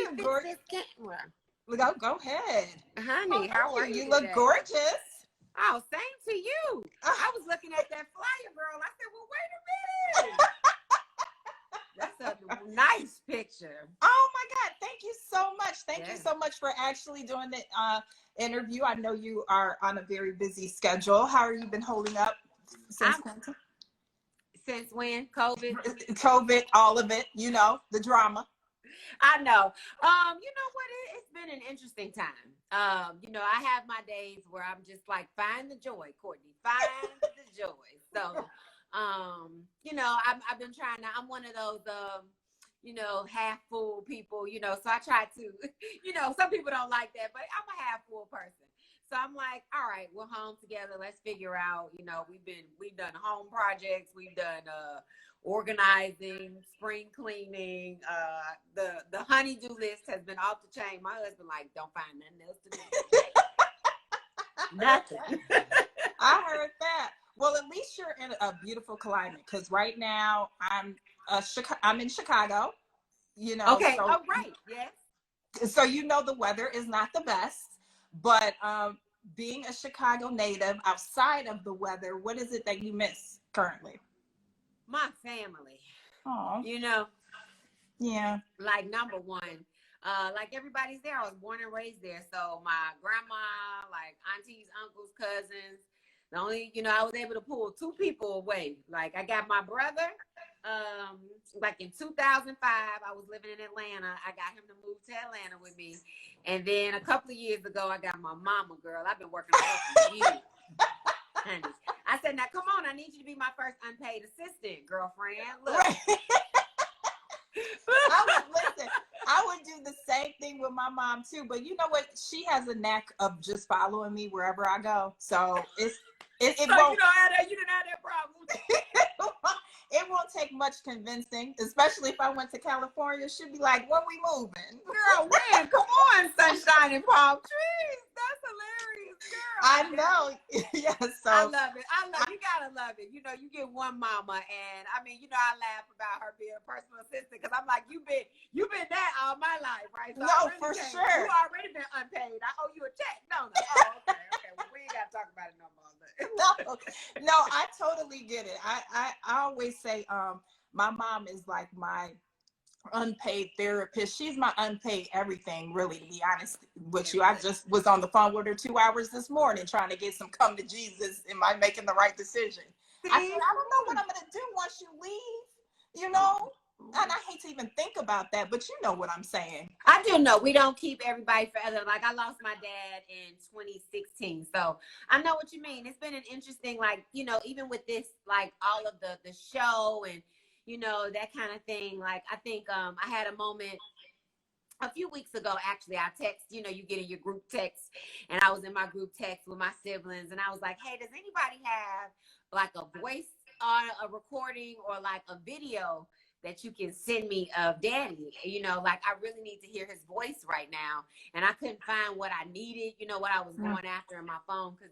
me you're fix gorgeous. this camera. Go ahead. Honey, how are you You look today? gorgeous. Oh, same to you. I was looking at that flyer, girl. I said, well, wait a minute. That's a nice picture. Oh my God. Thank you so much. Thank you Yeah. so much for actually doing the interview. I know you are on a very busy schedule. How have you been holding up since quarantine? Since when? COVID? COVID, all of it, you know, the drama. I know. You know what? It's been an interesting time. You know, I have my days where I'm just like, find the joy, Courtney. Find the joy. So, you know, I've been trying to, I'm one of those you know, half full people, you know, so I try to, you know, some people don't like that, but I'm a half full person. So I'm like, all right, we're home together. Let's figure out, you know, we've done home projects. We've done organizing, spring cleaning. The honey-do list has been off the chain. My husband like, don't find nothing else to do. Nothing. I heard that. Well, at least you're in a beautiful climate, because right now I'm in Chicago, you know. Okay. So, Oh, right. Yes. so you know the weather is not the best, but being a Chicago native, outside of the weather, what is it that you miss currently? My family. Oh, You know, yeah. like number one, like everybody's there. I was born and raised there. So my grandma, like aunties, uncles, cousins. The only, you know, I was able to pull two people away. Like I got my brother, like in 2005, I was living in Atlanta. I got him to move to Atlanta with me. And then a couple of years ago, I got my mama, girl. I've been working on her for years. Honey. I said, now come on, I need you to be my first unpaid assistant, girlfriend. Look. Right. Listen, I would do the same thing with my mom too, but you know what? She has a knack of just following me wherever I go. So it So won't. You didn't have that problem. It won't take much convincing, especially if I went to California. She'd be like, "When we moving?" Girl, when? Come on, sunshine and palm trees. That's hilarious, girl. I know. Yeah. So I love it. You gotta love it. You know, you get one mama, and I mean, you know, I laugh about her being a personal assistant because I'm like, you've been that all my life, right? So no, for sure. You already been unpaid. I owe you a check, don't I? Oh, okay. Well, we ain't gotta talk about it no more. No, I totally get it. I always say, my mom is like my unpaid therapist. She's my unpaid everything, really, to be honest with you. I just was on the phone with her 2 hours this morning trying to get some come to Jesus. Am I making the right decision? I said, I don't know what I'm going to do once you leave, you know? And I hate to even think about that, but you know what I'm saying. I do know we don't keep everybody forever. Like I lost my dad in 2016. So I know what you mean. It's been an interesting, like, you know, even with this, like all of the show and, you know, that kind of thing. Like, I think I had a moment a few weeks ago, actually. I text, you know, you get in your group text, and I was in my group text with my siblings, and I was like, hey, does anybody have like a voice on a recording or like a video that you can send me of daddy? You know, like I really need to hear his voice right now. And I couldn't find what I needed, you know, what I was going after in my phone. Cause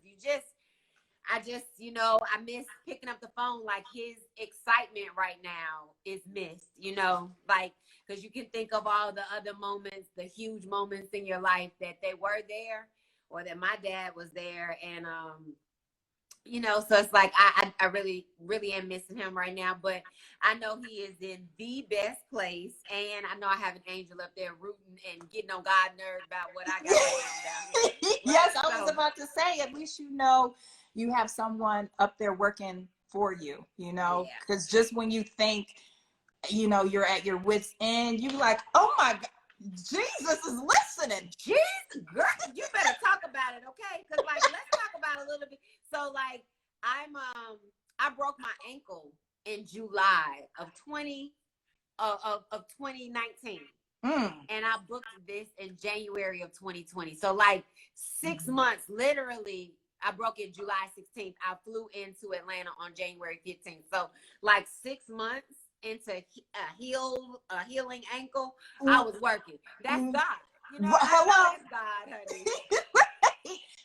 I just, you know, I miss picking up the phone. Like his excitement right now is missed, you know, like, cause you can think of all the other moments, the huge moments in your life that they were there or that my dad was there. And, you know, so it's like I really, really am missing him right now. But I know he is in the best place. And I know I have an angel up there rooting and getting on God's nerves about what I got going on down here. Right? Yes, I was about to say, at least you know you have someone up there working for you, you know, because just when you think, you know, you're at your wit's end, you're like, oh my God, Jesus is listening. Jesus, girl, you better talk about it, okay? Because like, let's talk about it a little bit. So like, I broke my ankle in July of 2019. And I booked this in January of 2020. So like 6 months, literally, I broke it July 16th. I flew into Atlanta on January 15th. So like 6 months into a healing ankle, I was working. That's God. You know, I know it's God, honey.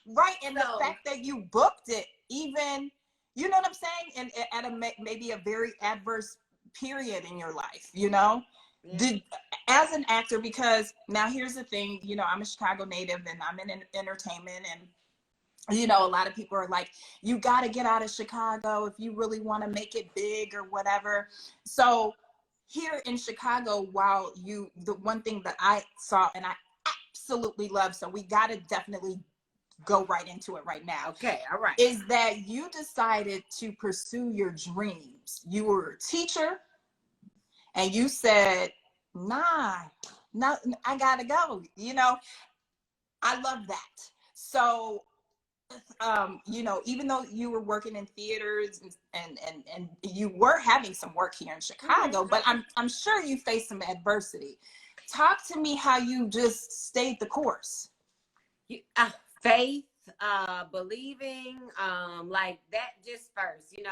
Right. And the fact that you booked it, even, you know what I'm saying? And at maybe a very adverse period in your life, you know? as an actor, because now here's the thing, you know, I'm a Chicago native and I'm in entertainment, and you know, a lot of people are like, you got to get out of Chicago if you really want to make it big or whatever. So here in Chicago, while the one thing that I saw and I absolutely love, so we got to definitely go right into it right now. Okay, all right. Is that you decided to pursue your dreams. You were a teacher and you said, nah, no, I gotta go. You know, I love that. So, you know, even though you were working in theaters and you were having some work here in Chicago, but I'm sure you faced some adversity. Talk to me how you just stayed the course. Faith, believing, like that just first, and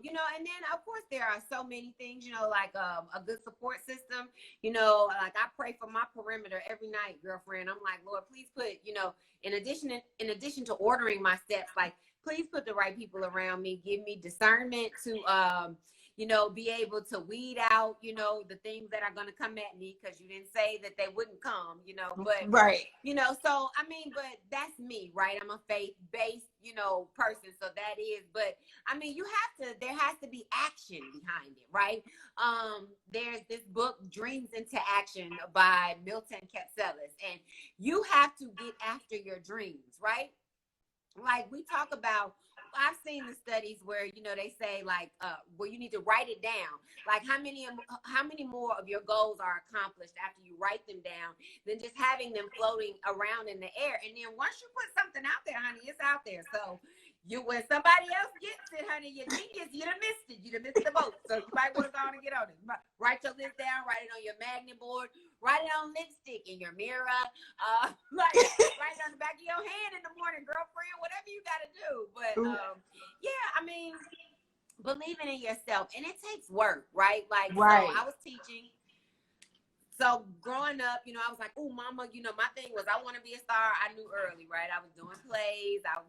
then of course there are so many things, like a good support system, like I pray for my perimeter every night, girlfriend. I'm like, Lord, please put, in addition to ordering my steps, like please put the right people around me, give me discernment to, be able to weed out, the things that are going to come at me, because you didn't say that they wouldn't come, but, right. So, I mean, but that's me, right? I'm a faith-based, person. So that is, but I mean, there has to be action behind it, right? There's this book, Dreams into Action by Milton Katselis, and you have to get after your dreams, right? Like we talk about, I've seen the studies where, they say like, where you need to write it down. Like how many more of your goals are accomplished after you write them down than just having them floating around in the air. And then once you put something out there, honey, it's out there. So when somebody else gets it, honey, you done missed it. You done missed the boat. So you might want to go on and get on it. Write your list down, write it on your magnet board, write it on lipstick in your mirror, write it on the back of your hand in the morning, girlfriend, whatever you got to do. But yeah, I mean, believing in yourself, and it takes work, right? Like, right. So I was teaching. So growing up, I was like, oh, mama, my thing was I want to be a star. I knew early, right? I was doing plays. I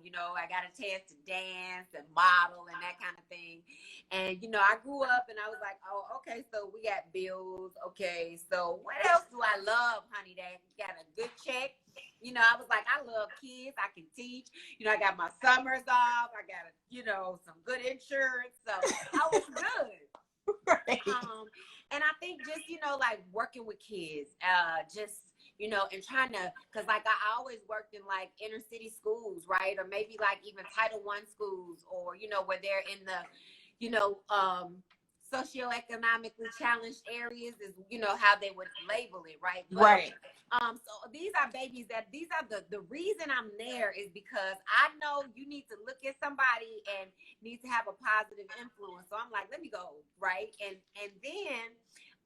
got a chance to dance and model and that kind of thing. And, I grew up and I was like, oh, okay, so we got bills. Okay, so what else do I love, honey? That got a good check. I was like, I love kids. I can teach. I got my summers off. I got, some good insurance. So I was good. Right. And I think just, like working with kids, and trying to, cause like I always worked in like inner city schools, right? Or maybe like even Title I schools, or, where they're in the, socioeconomically challenged areas is, how they would label it, right? But, right. So these are babies these are the reason I'm there is because I know you need to look at somebody and need to have a positive influence. So I'm like, let me go, right? And then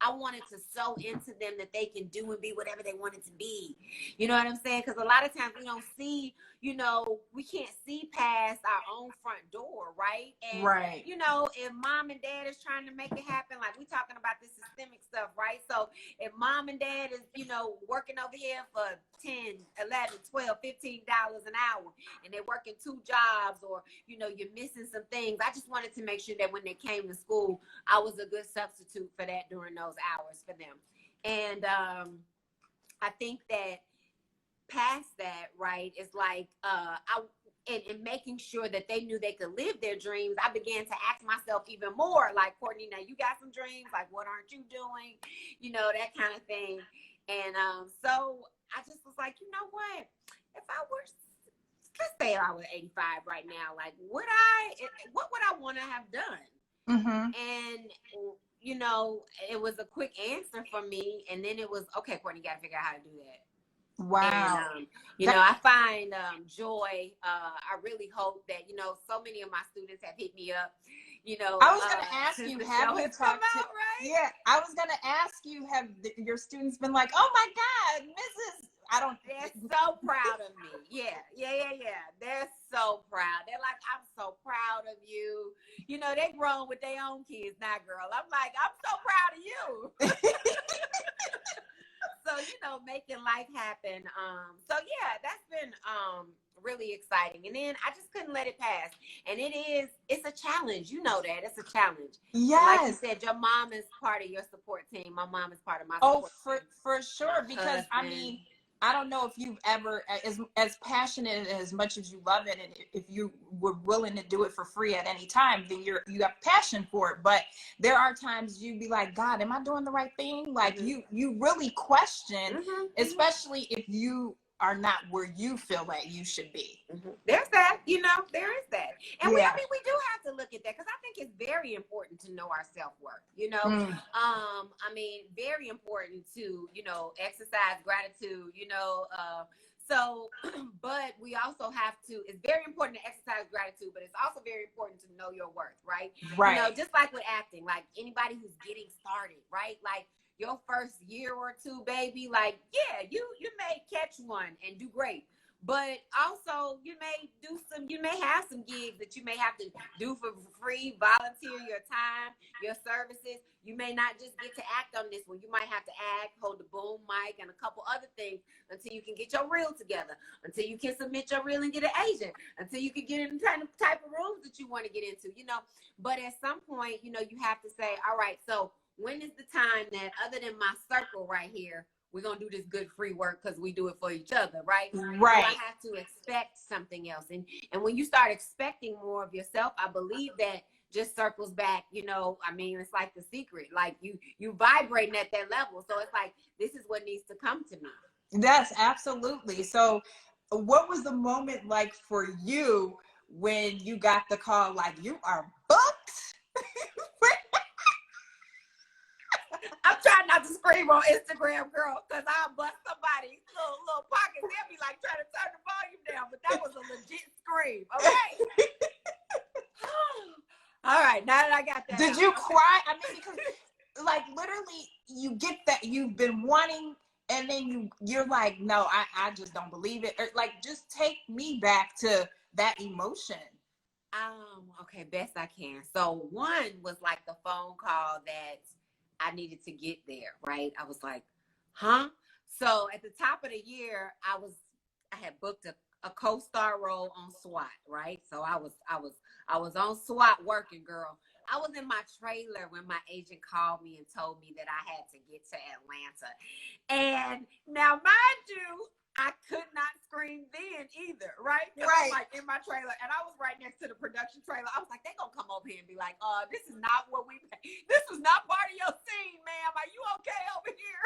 I wanted to sow into them that they can do and be whatever they want it to be. You know what I'm saying? Because a lot of times we don't see, we can't see past our own front door, right? And, right. If mom and dad is trying to make it happen, like we talking about this systemic stuff, right? So if mom and dad is, working over here for $10, $11, $12, $15 an hour, and they're working 2 jobs, or, you're missing some things, I just wanted to make sure that when they came to school, I was a good substitute for that during those hours for them. And I think that past that, right, is like and making sure that they knew they could live their dreams, I began to ask myself even more, like, Courtney, now you got some dreams, like what aren't you doing, that kind of thing. And so I just was like, you know what, if I were, let's say I was 85 right now, like what would I want to have done? Mm-hmm. And it was a quick answer for me. And then it was, okay, Courtney, you got to figure out how to do that. Wow. And, I find joy. I really hope that, so many of my students have hit me up. I was going to ask you, have you talked to, right? Yeah, I was going to ask you, have your students been like, oh my God, Mrs. They're so proud of me. Yeah. They're so proud. They're like, I'm so proud of you. They grown with their own kids now, girl. I'm like, I'm so proud of you. So, making life happen. So yeah, that's been really exciting. And then I just couldn't let it pass. And it's a challenge. You know that. It's a challenge. And like you Yes. said, your mom is part of your support team. My mom is part of my Oh, support team. for sure. Because I mean, I don't know if you've ever, as passionate as much as you love it, and if you were willing to do it for free at any time, then you have passion for it. But there are times you be like, God, am I doing the right thing? Like you really question, especially if you are not where you feel like you should be. There's that, there is that. And Yeah. we do have to look at that, because I think it's very important to know our self-worth, I mean, very important to, exercise gratitude, so, but we also have to, it's very important to exercise gratitude, but it's also very important to know your worth, right? Right. Just like with acting, like anybody who's getting started, right? Like your first year or two, baby, like, yeah, you may catch one and do great. But also you may have some gigs that you may have to do for free, volunteer your time, your services. You may not just get to act on this one. You might have to act, hold the boom mic, and a couple other things until you can get your reel together, until you can submit your reel and get an agent, until you can get in the type of rooms that you want to get into, But at some point, you have to say, all right, so when is the time that, other than my circle right here, we're going to do this good free work because we do it for each other, right? Right. So I have to expect something else. And when you start expecting more of yourself, I believe that just circles back, I mean, it's like The Secret. Like you vibrating at that level. So it's like, this is what needs to come to me. That's absolutely. So what was the moment like for you when you got the call, like, you are booked? I'm trying not to scream on Instagram, girl, because I'll bust somebody's little pockets. They'll be like trying to turn the volume down, but that was a legit scream. Okay. All right, now that I got that. Did you cry? I mean, because like literally you get that you've been wanting, and then you're like, no, I just don't believe it. Or like, just take me back to that emotion. Okay, best I can. So one was like the phone call that I needed to get there, right? I was like, huh? So at the top of the year, I had booked a co-star role on SWAT, right? So I was on SWAT working, girl. I was in my trailer when my agent called me and told me that I had to get to Atlanta. And now, mind you, I could not scream then either, right? Right. I'm like in my trailer, and I was right next to the production trailer. I was like, they gonna come over here and be like, this is not what this was not part of your scene, ma'am. Are you okay over here?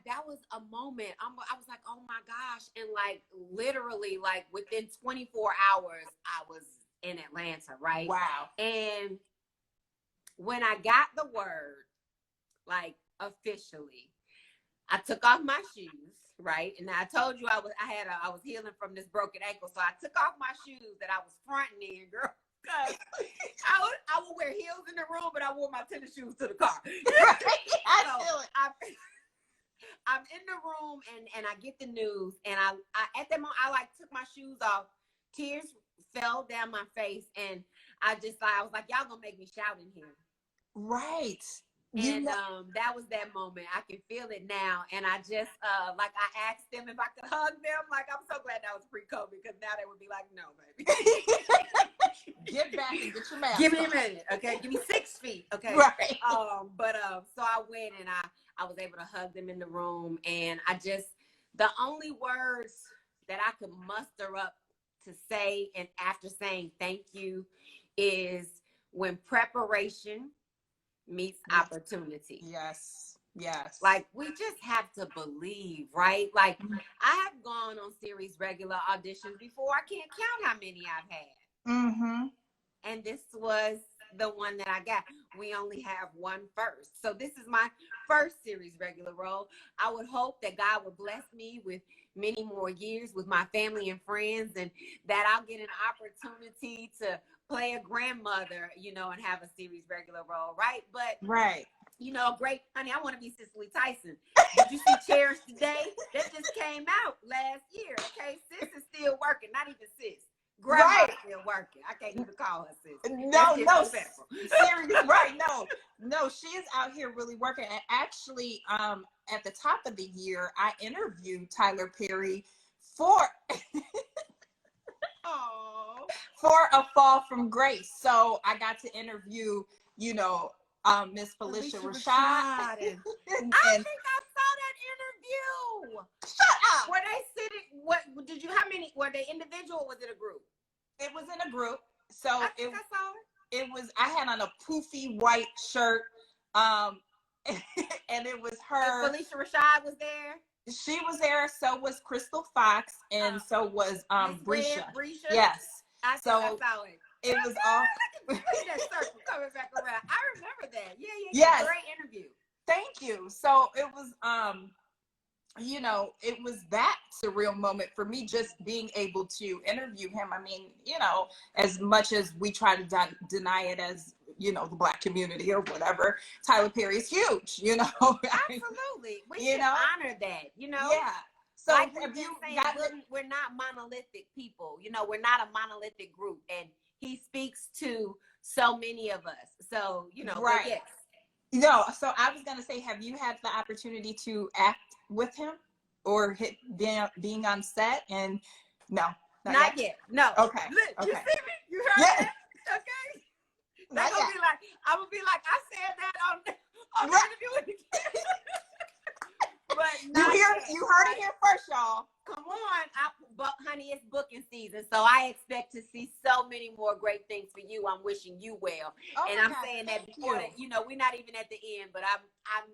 That was a moment. I was like, oh my gosh. And like literally like within 24 hours, I was in Atlanta, right? Wow. And when I got the word, like officially, I took off my shoes, right? And I told you I was healing from this broken ankle. So I took off my shoes that I was fronting in, girl. Because I would wear heels in the room, but I wore my tennis shoes to the car. I'm in the room and I get the news, and I at that moment I like took my shoes off. Tears fell down my face, and I was like, y'all gonna make me shout in here. Right. And that was that moment. I can feel it now. And I just like I asked them if I could hug them. Like, I'm so glad that was pre-COVID, because now they would be like, no, baby. Get back and get your mask. Give me a minute, okay? Give me 6 feet, okay? Right. So I went and I was able to hug them in the room, and the only words that I could muster up to say, and after saying thank you, is when preparation meets opportunity. Yes. Yes. Like, we just have to believe, right? Like, I have gone on series regular auditions before. I can't count how many I've had. Mm-hmm. And this was the one that I got. We only have one first. So this is my first series regular role. I would hope that God would bless me with many more years with my family and friends, and that I'll get an opportunity to play a grandmother, and have a series regular role, right? But right. Great, honey, I want to be Cicely Tyson. Did you see Cherish Today? That just came out last year, okay? Sis is still working, not even sis. Grandma's Right. still working. I can't even call her sister. No, no, disrespectful. serious, right? No, she is out here really working. And actually, at the top of the year, I interviewed Tyler Perry for Oh, for A Fall from Grace. So I got to interview, you know, Miss Felicia Rashad. and and, I and think I saw that interview. shut up. Were they sitting? What did you? How many were they? Individual? Or was it a group? It was in a group. So I think I saw it. it was, I had on a poofy white shirt. And it was her. And Felicia Rashad was there. She was there, so was Crystal Fox, and so was Brescia. Yes. I so I saw it. It was all. Look at that circle coming back around. I remember that. Yeah. Yes. Great interview. Thank you. So it was, you know, it was that surreal moment for me, just being able to interview him. I mean, you know, as much as we try to deny it as, you know, the Black community or whatever, Tyler Perry is huge, you know. Absolutely. We should honor that, you know. Yeah. So like have you we're not monolithic people, you know, we're not a monolithic group, and he speaks to so many of us. So, you know, right. Yes. No, so I was going to say, have you had the opportunity to act with him or being on set? And no, not yet. No. Okay. Look, okay. You see me? You heard that? Okay. Not gonna yet. be like, I'm gonna be like, I said that on the Right. interview with the kid. But you heard it here first, y'all. Come on, but honey, it's booking season, so I expect to see so many more great things for you. I'm wishing you well, and I'm saying that before that, you know, we're not even at the end, but I'm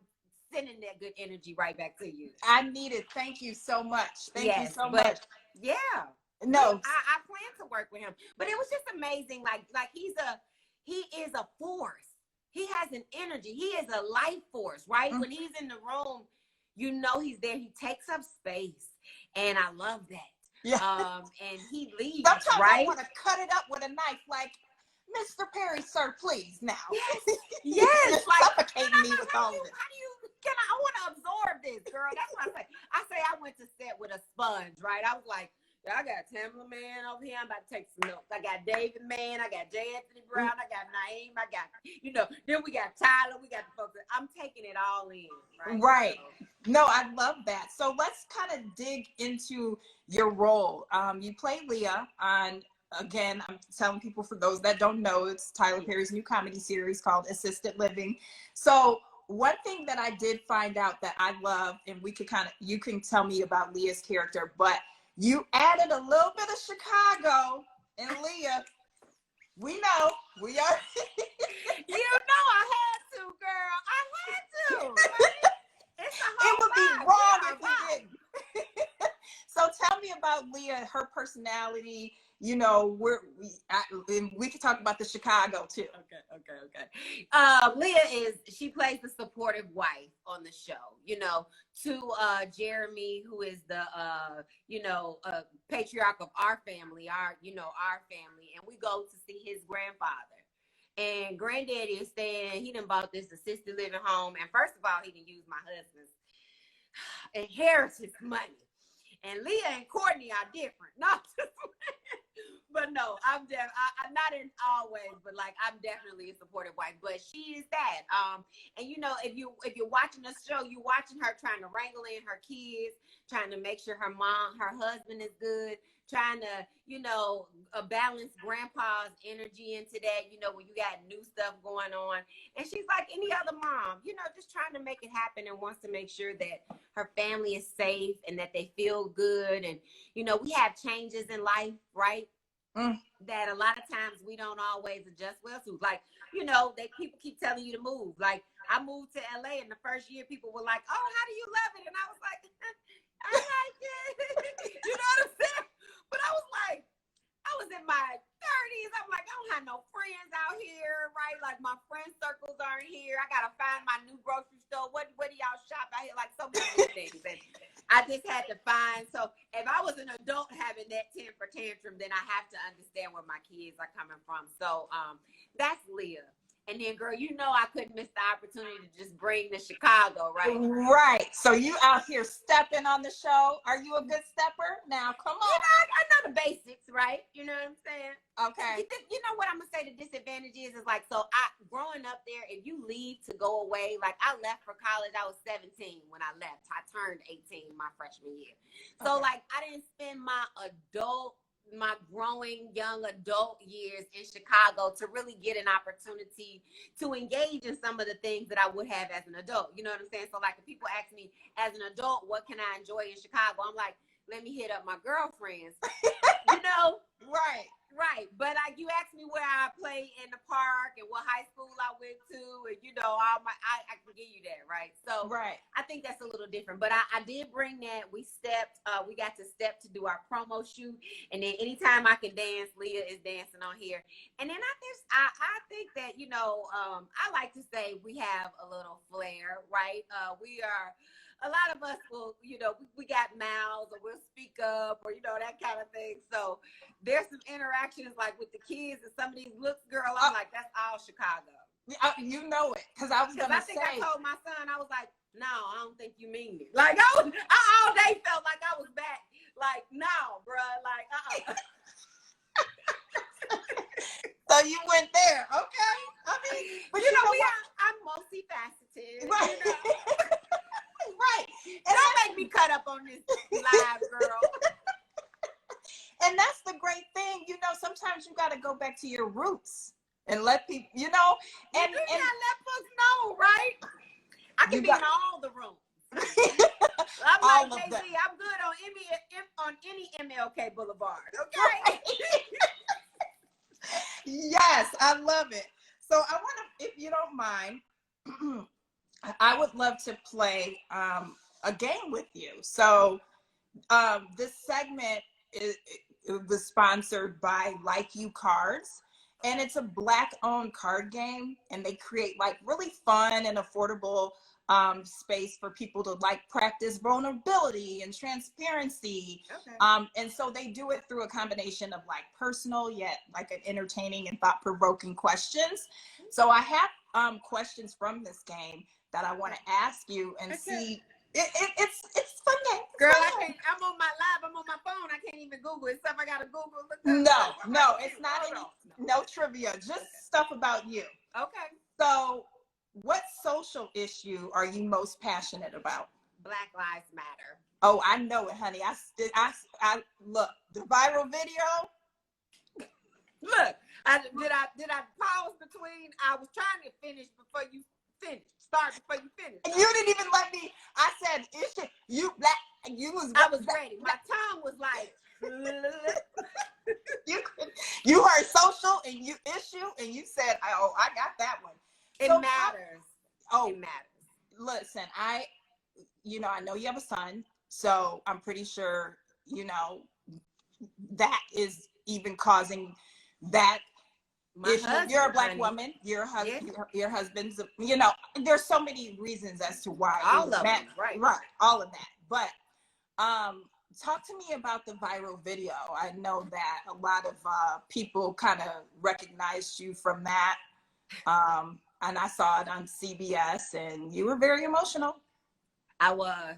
sending that good energy right back to you. I need it. Thank you so much. Thank you so much. Yeah. No, I plan to work with him, but it was just amazing. Like he is a force. He has an energy. He is a life force, right? Mm-hmm. When he's in the room, you know he's there. He takes up space, and I love that. Yeah. And he leads. Sometimes right? I want to cut it up with a knife, like, Mr. Perry, sir, please now. Yes. You're like, suffocating me with all this. I want to absorb this, girl. That's what I say. I went to set with a sponge, right? I was like, I got Tamla Man over here. I'm about to take some notes. I got David Man. I got J. Anthony Brown. I got Naeem. I got, you know, then we got Tyler. We got the folks. I'm taking it all in, right? Right. No, I love that. So let's kind of dig into your role. You play Leah on, again, I'm telling people, for those that don't know, it's Tyler Perry's new comedy series called Assisted Living. So one thing that I did find out that I love, and you can tell me about Leah's character, but you added a little bit of Chicago in Leah. We know. We are. You know I had to, girl. I had to. Right? It would be wrong if we didn't. So tell me about Leah, her personality. You know, we can talk about the Chicago too. Okay. Leah she plays the supportive wife on the show, you know, to Jeremy, who is the patriarch of our family, our family, and we go to see his grandfather. And granddaddy is saying he done bought this assisted living home, and first of all, he done used my husband's inheritance money. And Leah and Courtney are different. No, but no, I'm not in always, but like I'm definitely a supportive wife. But she is that. And you know, if you're watching the show, you're watching her trying to wrangle in her kids, trying to make sure her husband is good, trying to, you know, balance grandpa's energy into that, you know, when you got new stuff going on. And she's like any other mom, you know, just trying to make it happen and wants to make sure that her family is safe and that they feel good. And, you know, we have changes in life, right? That a lot of times we don't always adjust well to. Like, you know, people keep telling you to move. Like, I moved to LA, and the first year people were like, oh, how do you love it? And I was like, I like it. You know what I'm saying? But I was like, I was in my 30s. I'm like, I don't have no friends out here, right? Like, my friend circles aren't here. I got to find my new grocery store. What do y'all shop out here? Like, so many things. And I just had to find. So if I was an adult having that temper tantrum, then I have to understand where my kids are coming from. So that's Leah. And then, girl, you know I couldn't miss the opportunity to just bring to Chicago, right? Right. So you out here stepping on the show. Are you a good stepper? Now, come on. You know, I know the basics, right? You know what I'm saying? Okay. You know what I'm going to say the disadvantage is like, so growing up there, if you leave to go away, like I left for college, I was 17 when I left. I turned 18 my freshman year. So like I didn't spend my growing young adult years in Chicago to really get an opportunity to engage in some of the things that I would have as an adult. You know what I'm saying? So like if people ask me as an adult, what can I enjoy in Chicago? I'm like, let me hit up my girlfriends, you know? Right. Right. But like you asked me where I played in the park and what high school I went to, and you know, I can give you that, right? So right. I think that's a little different. But I did bring that. We got to step to do our promo shoot. And then anytime I can dance, Leah is dancing on here. And then I think that, you know, I like to say we have a little flair, right? A lot of us will, you know, we got mouths or we'll speak up or, you know, that kind of thing. So there's some interactions like with the kids and some of these looks, girl, I'm like, that's all Chicago. You know it. Because I told my son, I was like, no, I don't think you mean it. Like, I all day felt like I was back. Like, no, bruh. Like, So you went there. Okay. I mean, but you know I'm multi-faceted. Right. You know? Right. And don't make me cut up on this live, girl. And that's the great thing. You know, sometimes you got to go back to your roots and let people, you know. And let folks know, right? I can be in all the rooms. I'm all like Jay-Z. I'm good on any MLK Boulevard. Okay. Right. Yes, I love it. So I want to, if you don't mind, I would love to play a game with you. So this segment was sponsored by Like You Cards, and it's a Black-owned card game, and they create like really fun and affordable space for people to like practice vulnerability and transparency. Okay. And so they do it through a combination of like personal yet like an entertaining and thought-provoking questions. So I have questions from this game that I want to ask you and see. It's fun game. Girl, I'm on my live. I'm on my phone. I can't even Google it. Stuff I gotta Google. No, it's not no trivia. Just stuff about you. Okay. So, what social issue are you most passionate about? Black Lives Matter. Oh, I know it, honey. I look the viral video. Look, did I pause between? I was trying to finish before you finished. Start before you finish. You didn't even let me. I said, you black. I was ready. My tongue was like. You heard social and you issue and you said, oh, I got that one. It matters. It matters. Listen, I know you have a son, so I'm pretty sure, you know, that is even causing that issue. You're a Black woman. Your husband. Your husband's. You know, there's so many reasons as to why. All of them, right? All of that. But talk to me about the viral video. I know that a lot of people kind of recognized you from that, and I saw it on CBS, and you were very emotional. I was.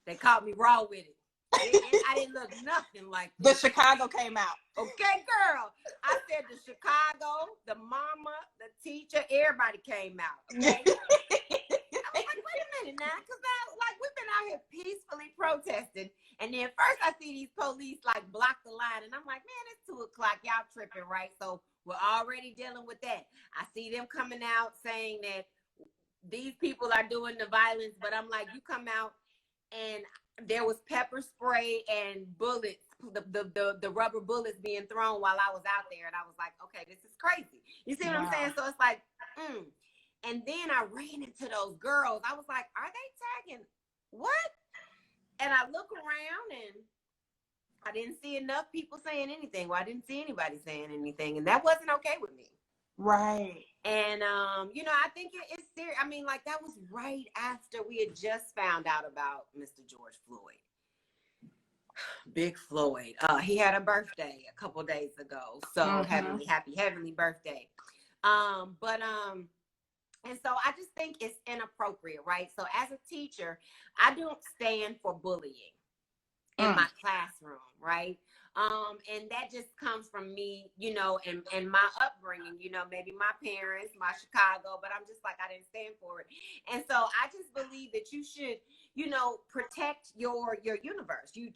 They caught me raw with it. I didn't look nothing like this. The Chicago came out. Okay, girl. I said the Chicago, the mama, the teacher, everybody came out. Okay? I was like, wait a minute now, because we've been out here peacefully protesting, and then first I see these police like block the line, and I'm like, man, it's 2:00. Y'all tripping, right? So we're already dealing with that. I see them coming out saying that these people are doing the violence, but I'm like, you come out and there was pepper spray and bullets, the rubber bullets being thrown while I was out there. And I was like, okay, this is crazy. You see what I'm saying? So it's like, And then I ran into those girls. I was like, are they tagging what? And I look around and I didn't see enough people saying anything. Well, I didn't see anybody saying anything. And that wasn't okay with me. Right. And, you know, I think it's serious. I mean, like that was right after we had just found out about Mr. George Floyd. Big Floyd. He had a birthday a couple days ago. So happy heavenly birthday. And so I just think it's inappropriate, right? So as a teacher, I don't stand for bullying in my classroom, right? And that just comes from me, you know, and my upbringing, you know, maybe my parents, my Chicago, but I'm just like, I didn't stand for it. And so I just believe that you should, you know, protect your universe. You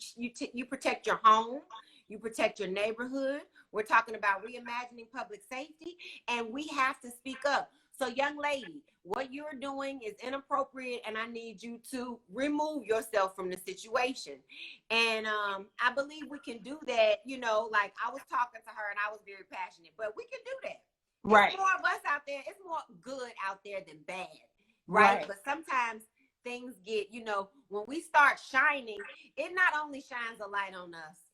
protect your home, you protect your neighborhood. We're talking about reimagining public safety, and we have to speak up. So, young lady, what you're doing is inappropriate, and I need you to remove yourself from the situation. And I believe we can do that. You know, like I was talking to her, and I was very passionate, but we can do that. Right. It's more of us out there. It's more good out there than bad, right? But sometimes things get, you know, when we start shining, it not only shines a light on us,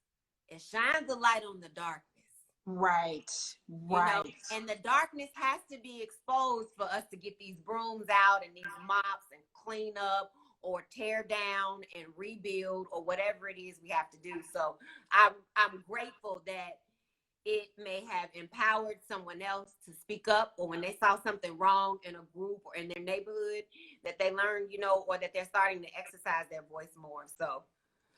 it shines a light on the darkness. Right. You know, and the darkness has to be exposed for us to get these brooms out and these mops and clean up or tear down and rebuild or whatever it is we have to do. So I'm grateful that it may have empowered someone else to speak up, or when they saw something wrong in a group or in their neighborhood, that they learned, you know, or that they're starting to exercise their voice more. So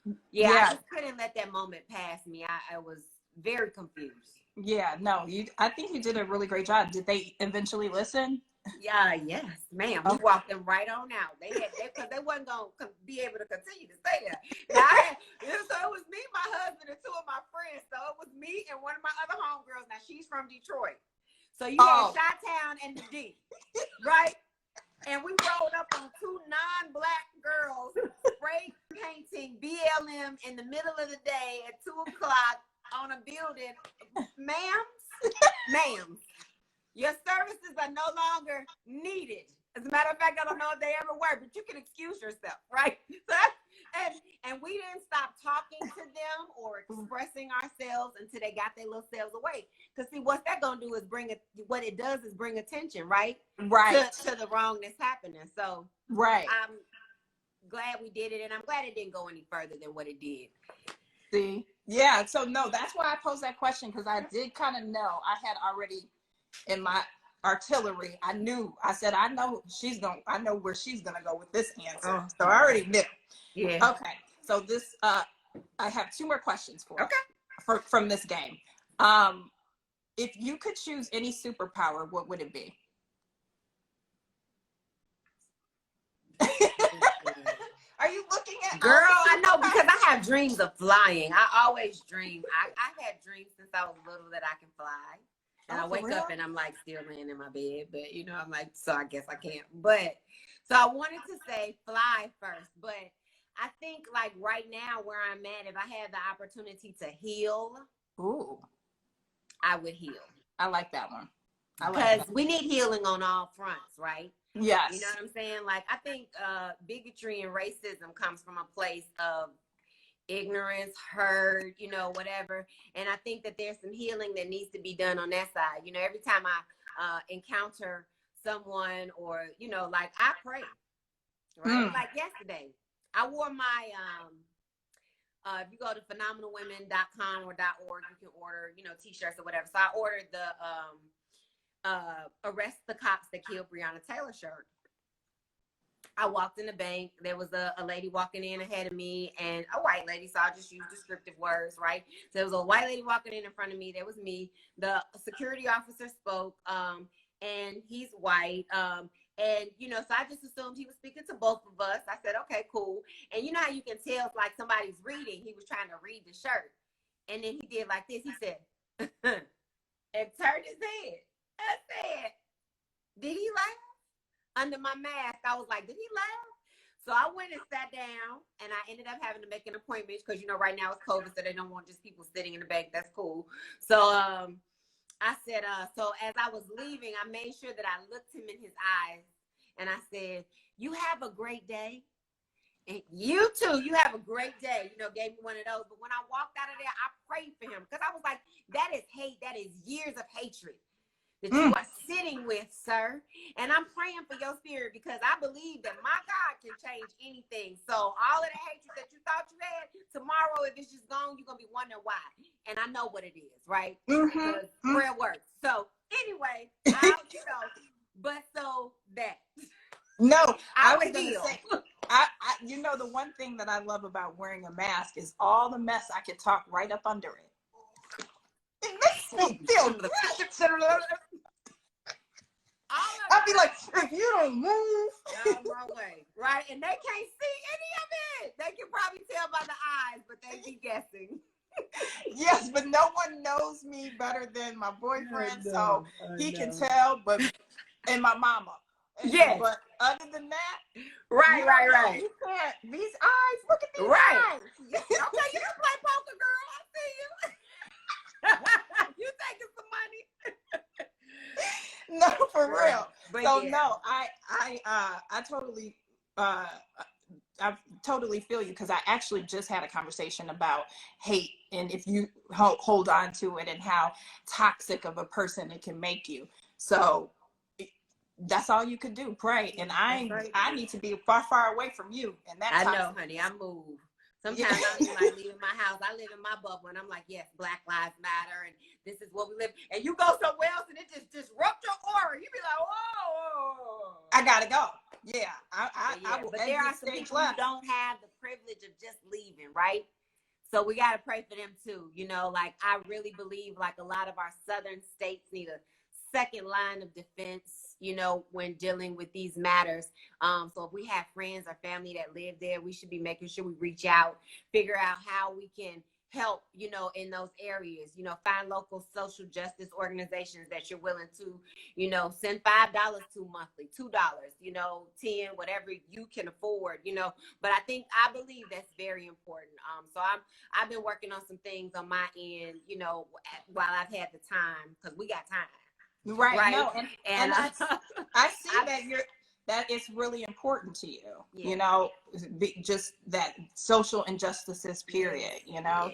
I just couldn't let that moment pass me. I was very confused. Yeah, no, I think you did a really great job. Did they eventually listen? Yeah, yes, ma'am. We walked them right on out. Because they wasn't gonna be able to continue to stay there. Now, so it was me, my husband, and two of my friends. So it was me and one of my other homegirls. Now she's from Detroit. So you had Chi-Town and the D, right? And we rolled up on two non-black girls spray painting BLM in the middle of the day at 2:00 on a building. Ma'ams, your services are no longer needed. As a matter of fact, I don't know if they ever were, but you can excuse yourself, right? So and we didn't stop talking to them or expressing ourselves until they got their little selves away. Because see, what's that gonna do is what it does is bring attention, right? To the wrongness happening. So I'm glad we did it, and I'm glad it didn't go any further than what it did. See? Yeah, so no, that's why I posed that question, because I did kind of know. I had already in my artillery, I know where she's gonna go with this answer. So I already knew. Yeah. Okay. So this I have two more questions for you. from this game. If you could choose any superpower, what would it be? Are you looking at girl? I know, because I have dreams of flying. I always dream. I've had dreams since I was little that I can fly. And I wake up and I'm like still laying in my bed, but you know, I'm like, so I guess I can't. But so I wanted to say fly first, but I think like right now where I'm at, if I had the opportunity to heal, I would heal. I like that one. Because we need healing on all fronts, right? Yes. You know what I'm saying? Like, I think bigotry and racism comes from a place of ignorance, hurt, you know, whatever. And I think that there's some healing that needs to be done on that side. You know, every time I encounter someone, or, you know, like I pray, right? Like yesterday, I wore my, if you go to phenomenalwomen.com or .org, you can order, you know, t-shirts or whatever. So I ordered the Arrest the Cops That Killed Breonna Taylor shirt. I walked in the bank. There was a lady walking in ahead of me, and a white lady, so I'll just use descriptive words, right? So there was a white lady walking in front of me. There was me. The security officer spoke, and he's white. And, you know, so I just assumed he was speaking to both of us. I said, okay, cool. And you know how you can tell if like somebody's reading? He was trying to read the shirt. And then he did like this. He said, and turned his head. I said, did he laugh? Under my mask, I was like, did he laugh? So I went and sat down, and I ended up having to make an appointment because, you know, right now it's COVID, so they don't want just people sitting in the bank. That's cool. So I said, so as I was leaving, I made sure that I looked him in his eyes, and I said, you have a great day. And you too, you have a great day. You know, gave me one of those. But when I walked out of there, I prayed for him because I was like, that is hate. That is years of hatred that you are sitting with, sir. And I'm praying for your spirit because I believe that my God can change anything. So all of the hatred that you thought you had, tomorrow, if it's just gone, you're going to be wondering why. And I know what it is, right? Because prayer works. So anyway, I'll, but so that. No, I was would gonna deal. say, you know, the one thing that I love about wearing a mask is all the mess I could talk right up under it. It makes me feel great. I'd be like, if you don't move, out my way, right? And they can't see any of it. They can probably tell by the eyes, but they be guessing. Yes, but no one knows me better than my boyfriend, so he can tell. And my mama. Yes. But other than that, right. You can't. These eyes, look at these eyes. Okay, you can play poker, girl. I see you. You taking some money? No, for real. But so yeah. no, I totally feel you, because I actually just had a conversation about hate, and if you hold on to it, and how toxic of a person it can make you. So that's all you could do, pray. And I need to be far away from you. And that's I know, honey. I move. Sometimes I don't even like leaving my house. I live in my bubble, and I'm like, yes, Black Lives Matter, and this is what we live. And you go somewhere else, and it just disrupts your aura. You be like, whoa. I gotta go. Yeah, I will. But there are some people who don't have the privilege of just leaving, right? So we got to pray for them too. Like, I really believe like a lot of our southern states need a second line of defense, when dealing with these matters. So if we have friends or family that live there, we should be making sure we reach out, figure out how we can help, in those areas, find local social justice organizations that you're willing to, send $5 to monthly, $2, 10, whatever you can afford, but I believe that's very important. So I've been working on some things on my end, while I've had the time, because we got time. Right. No, and I see that it's really important to you, just that social injustices, period, Yeah.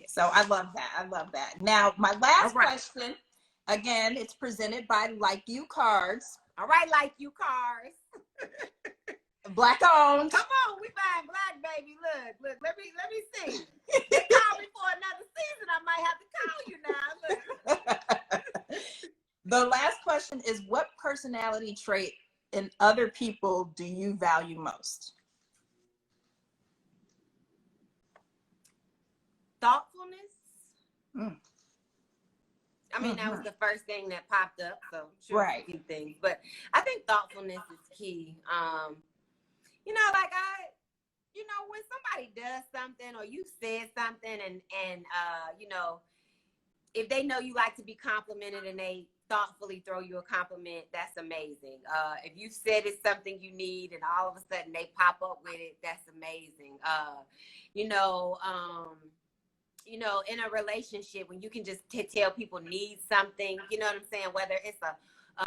So I love that. Now, my last question, again, it's presented by Like You Cards. All right, Like You Cards. Black owned. Come on, we buying black, baby. Look, let me see. They call me for another season. I might have to call you now. Look. The last question is, what personality trait in other people do you value most? Thoughtfulness. I mean, that was the first thing that popped up. So sure, right. A few things, but I think thoughtfulness is key. When somebody does something or you said something, and if they know you like to be complimented and they thoughtfully throw you a compliment, that's amazing. If you said it's something you need and all of a sudden they pop up with it, that's amazing. In a relationship, when you can just tell people need something, you know what I'm saying? Whether it's a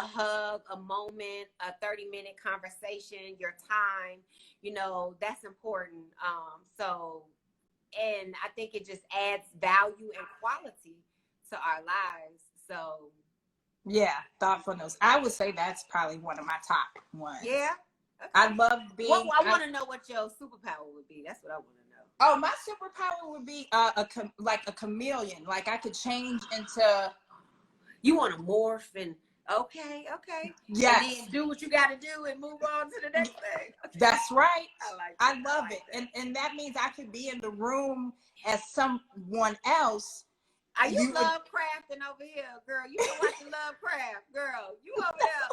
hug, a moment, a 30-minute conversation, your time, that's important. And I think it just adds value and quality to our lives. So yeah, thoughtfulness. I would say that's probably one of my top ones. Yeah. Okay. I love being. Well, I want to know what your superpower would be. That's what I want to know. Oh, my superpower would be like a chameleon. Like, I could change into. You want to morph and okay. Yes. And then do what you got to do and move on to the next thing. Okay. That's right. I love it. And that means I could be in the room as someone else. Are you love crafting over here, girl? You been watching Lovecraft, girl. You over there,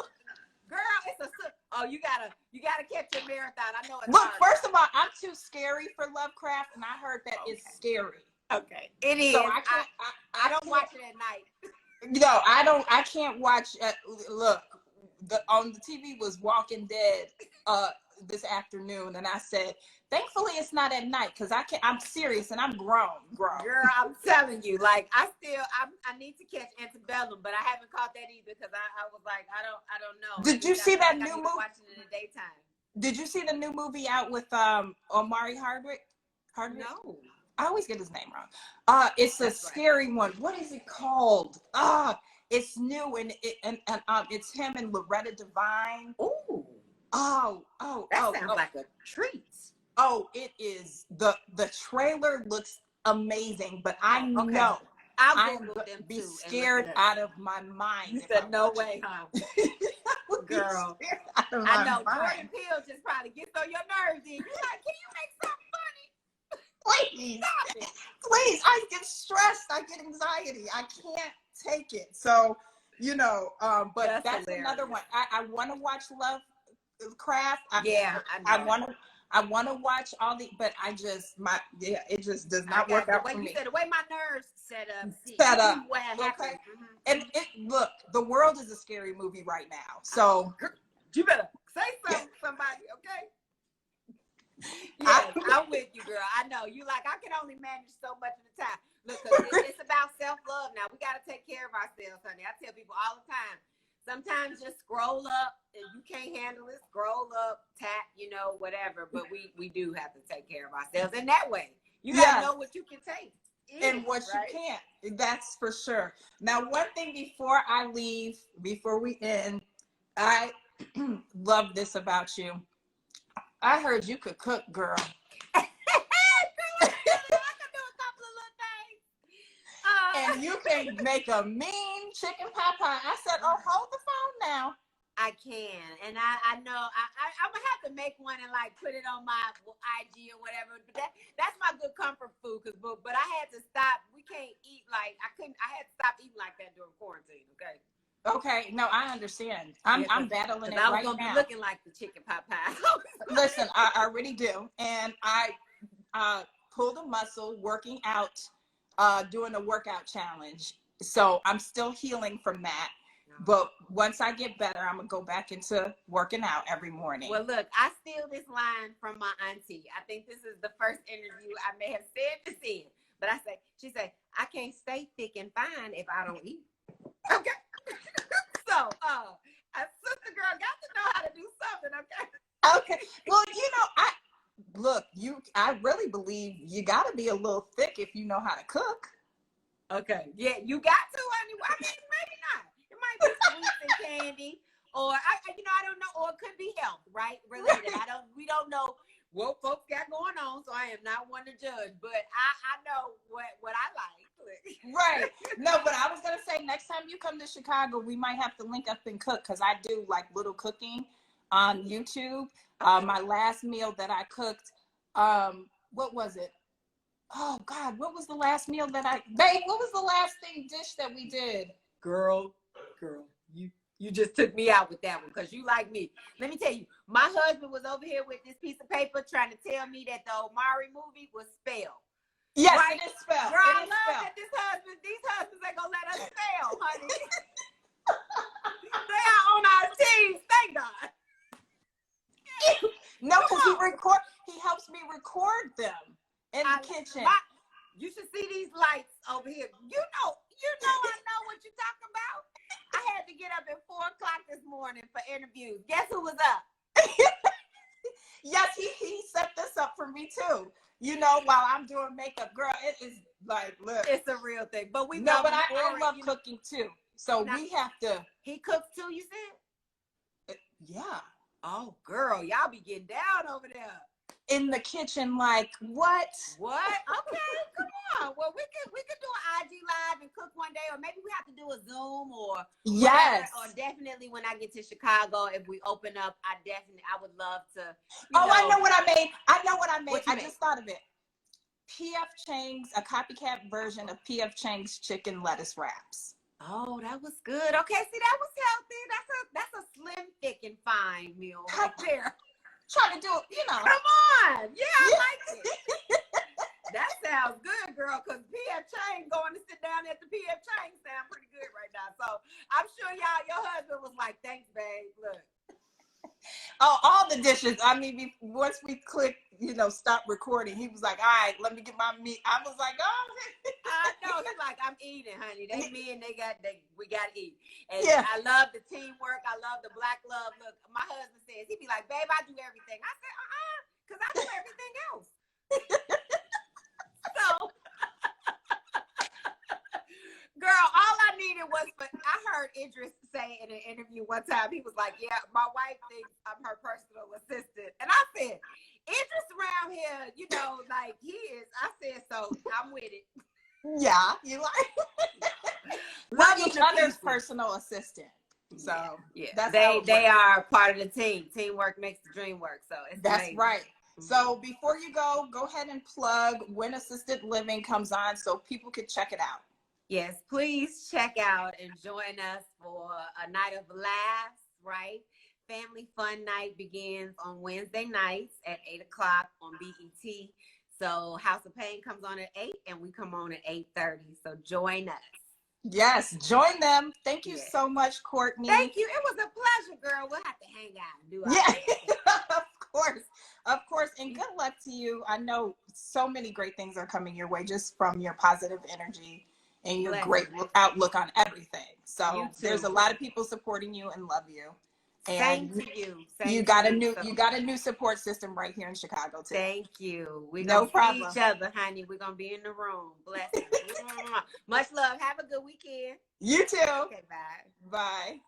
girl. You gotta catch your marathon. I know it's Look, hard. first of all, I'm too scary for Lovecraft, and I heard that it's scary. Okay, it is. So I don't watch it at night. No, I can't watch. Look, on the TV was Walking Dead this afternoon, and I said, thankfully it's not at night, because I'm serious and I'm grown. Girl, I'm telling you, like I need to catch Antebellum, but I haven't caught that either, because I was like, I don't know. Did you see that new movie? Watching it in the daytime. Did you see the new movie out with Omari Hardwick? No. I always get his name wrong. It's a scary one. What is it called? It's new, and it's him and Loretta Devine. Ooh. That sounds like a treat. Oh, it is. The trailer looks amazing, but I know I am Googled them be too. scared out of my mind. You said no way, huh? Girl, I know Jordan Peele just probably gets on your nerves. And you're like, can you make something funny? Please, stop it. Please, I get stressed. I get anxiety. I can't take it. So, you know, but that's another one. I want to watch Lovecraft. I want to watch all the, but it just does not work out for me. You said the way my nerves set up. Okay. And look, the world is a scary movie right now. So you better say something, somebody, okay? Yes, I'm with you, girl. I know you like, I can only manage so much of the time. Look, it's about self-love now. We got to take care of ourselves, honey. I tell people all the time, sometimes just scroll up. If you can't handle it, scroll up, tap, you know, whatever. But we do have to take care of ourselves in that way. You got to know what you can take. And what you can't. That's for sure. Now, one thing before I leave, before we end, I love this about you. I heard you could cook, girl. I can do a couple of little things. And you can make a mean chicken pot pie. I said, oh, hold the phone now. I can. And I know I'm going to have to make one and like put it on my IG or whatever. But that's my good comfort food. But I had to stop. We can't eat I had to stop eating like that during quarantine, okay? Okay, no, I understand. I'm battling it right now. I was going to be looking like the chicken pot pie. Listen, I already do. And I pulled a muscle working out, doing a workout challenge. So I'm still healing from that. But once I get better, I'm going to go back into working out every morning. Well, look, I steal this line from my auntie. I think this is the first interview I may have said this in. But she said, I can't stay thick and fine if I don't eat. Okay. So, sister girl got to know how to do something, okay? Okay. Well, I really believe you got to be a little thick if you know how to cook. Okay. Yeah, you got to. I mean, maybe not. It might be sweets and candy, or I don't know, or it could be health, right? Related. We don't know what folks got going on, so I am not one to judge, but I know what I like. Right. No, but I was gonna say next time you come to Chicago, we might have to link up and cook because I do like little cooking on YouTube. My last meal that I cooked, what was it? Oh God, what was the last meal that what was the last dish that we did? Girl, you just took me out with that one because you like me. Let me tell you, my husband was over here with this piece of paper trying to tell me that the Omari movie was spelled. Yes, right? It is spelled. Girl, I love that these husbands ain't gonna let us spell, honey. They are on our team, thank God. No, because he helps me record them in the kitchen. You should see these lights over here. You know I know what you're talking about. I had to get up at 4 o'clock this morning for interviews. Guess who was up? Yes, he set this up for me too. You know, while I'm doing makeup, girl, it is like, look. It's a real thing. But I love cooking too. So we have to. He cooks too, you said? Yeah. Oh, girl, y'all be getting down over there. In the kitchen, like, what? Okay, come on. Well, we could do an IG live and cook one day, or maybe we have to do a Zoom or yes, or definitely when I get to Chicago, if we open up, I would love to. I know what I made. I just thought of it. P.F. Chang's, a copycat version of P.F. Chang's chicken lettuce wraps. Oh, that was good. Okay, see, that was healthy. That's a slim, thick, and fine meal right there. Trying to do it, Come on. Yeah, I like it. That sounds good, girl, because P.F. Chang going to sit down at the P.F. Chang sound pretty good right now. So I'm sure your husband was like, thanks, babe. Look. Oh, all the dishes. I mean, once we clicked, stop recording, he was like, all right, let me get my meat. I was like, oh. I know. He's like, I'm eating, honey. We got to eat. And yeah. I love the teamwork. I love the black love. Look, my husband says, he'd be like, babe, I do everything. I said, because I do everything else. So, girl, all I needed was, I heard Idris say in an interview one time, he was like, yeah, my wife thinks I'm her personal assistant. And I said, Idris around here, like he is. I said, so I'm with it. Yeah, you like Love we're each them to other's pieces. personal assistant. So yeah, that's how it they works. are part of the team. Teamwork makes the dream work. So it's That's amazing. right. So before you go ahead and plug when assisted living comes on so people could check it out. Yes, please check out and join us for a night of laughs, right? Family Fun Night begins on Wednesday nights at 8 o'clock on BET. So House of Pain comes on at 8 and we come on at 8:30. So join us. Yes, join them. Thank you Yes. so much, Courtney. Thank you. It was a pleasure, girl. We'll have to hang out and do our Yeah, of course. And good luck to you. I know so many great things are coming your way just from your positive energy and your great outlook on everything. So there's a lot of people supporting you and love you. And same to you. You got a new support system right here in Chicago too. Thank you. We're no gonna see each other, honey. We're gonna be in the room. Blessings. Much love. Have a good weekend. You too. Okay, bye. Bye.